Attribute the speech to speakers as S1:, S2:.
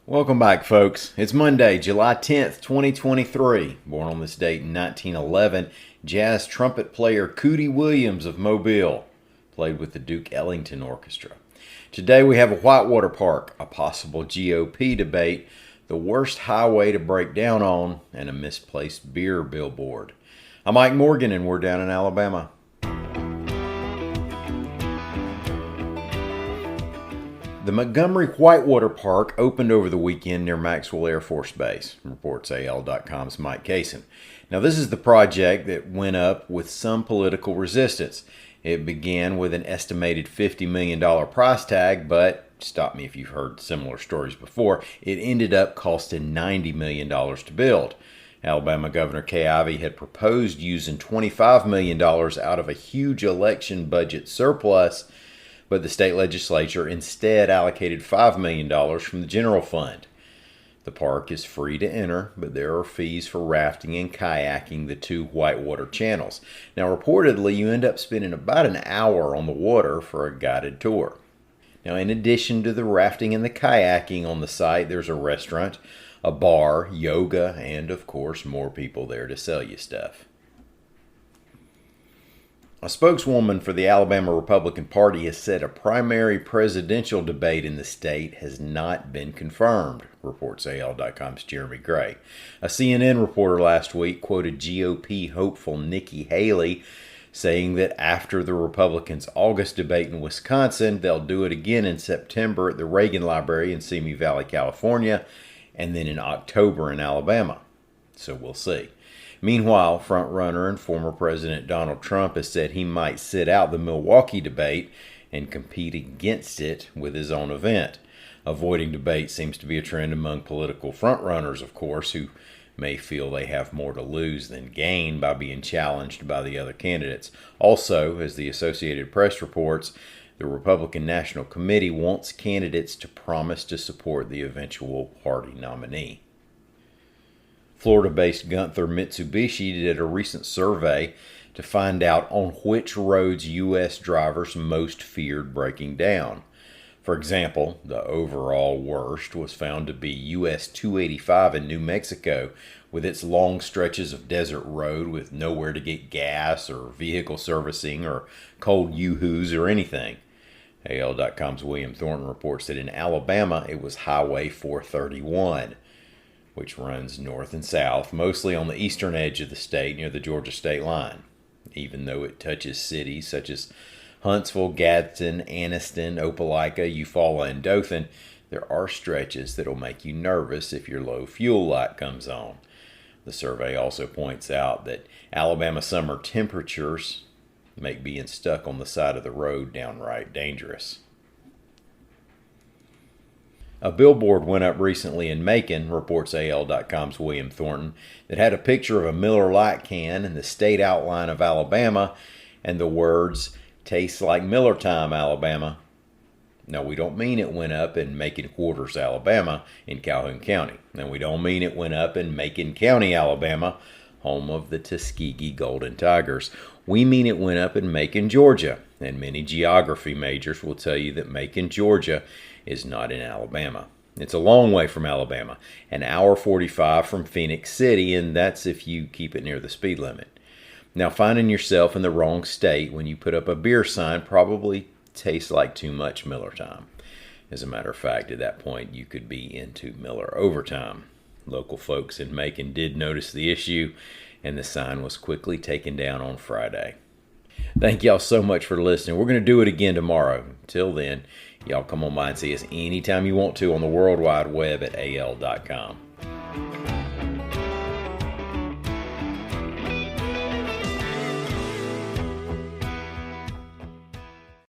S1: Welcome back, folks. It's Monday, July 10th, 2023. Born on this date in 1911, jazz trumpet player Cootie Williams of Mobile played with the Duke Ellington Orchestra. Today we have a Whitewater Park, a possible GOP debate, the worst highway to break down on, and a misplaced beer billboard. I'm Mike Morgan, and we're down in Alabama. The Montgomery Whitewater Park opened over the weekend near Maxwell Air Force Base, reports AL.com's Mike Cason. Now, this is the project that went up with some political resistance. It began with an estimated $50 million price tag, but stop me if you've heard similar stories before, it ended up costing $90 million to build. Alabama Governor Kay Ivey had proposed using $25 million out of a huge election budget surplus, but the state legislature instead allocated $5 million from the general fund. The park is free to enter, but there are fees for rafting and kayaking the two whitewater channels. Now, reportedly, you end up spending about an hour on the water for a guided tour. Now, in addition to the rafting and the kayaking on the site, there's a restaurant, a bar, yoga, and, of course, more people there to sell you stuff. A spokeswoman for the Alabama Republican Party has said a primary presidential debate in the state has not been confirmed, reports AL.com's Jeremy Gray. A CNN reporter last week quoted GOP hopeful Nikki Haley saying that after the Republicans' August debate in Wisconsin, they'll do it again in September at the Reagan Library in Simi Valley, California, and then in October in Alabama. So we'll see. Meanwhile, frontrunner and former President Donald Trump has said he might sit out the Milwaukee debate and compete against it with his own event. Avoiding debate seems to be a trend among political frontrunners, of course, who may feel they have more to lose than gain by being challenged by the other candidates. Also, as the Associated Press reports, the Republican National Committee wants candidates to promise to support the eventual party nominee. Florida-based Gunther Mitsubishi did a recent survey to find out on which roads U.S. drivers most feared breaking down. For example, the overall worst was found to be U.S. 285 in New Mexico, with its long stretches of desert road with nowhere to get gas or vehicle servicing or cold yoo-hoos or anything. AL.com's William Thornton reports that in Alabama it was Highway 431. Which runs north and south, mostly on the eastern edge of the state near the Georgia state line. Even though it touches cities such as Huntsville, Gadsden, Anniston, Opelika, Eufaula, and Dothan, there are stretches that'll make you nervous if your low fuel light comes on. The survey also points out that Alabama summer temperatures make being stuck on the side of the road downright dangerous. A billboard went up recently in Macon, reports AL.com's William Thornton, that had a picture of a Miller Lite can and the state outline of Alabama and the words, "Tastes like Miller time, Alabama." Now, we don't mean it went up in Macon Quarters, Alabama, in Calhoun County. And we don't mean it went up in Macon County, Alabama, home of the Tuskegee Golden Tigers. We mean it went up in Macon, Georgia. And many geography majors will tell you that Macon, Georgia, is not in Alabama. It's a long way from Alabama, an hour 45 from Phoenix City, and that's if you keep it near the speed limit. Now, finding yourself in the wrong state when you put up a beer sign probably tastes like too much Miller time. As a matter of fact, at that point, you could be into Miller overtime. Local folks in Macon did notice the issue, and the sign was quickly taken down on Friday. Thank y'all so much for listening. We're going to do it again tomorrow. Till then, y'all come on by and see us anytime you want to on the World Wide Web at al.com.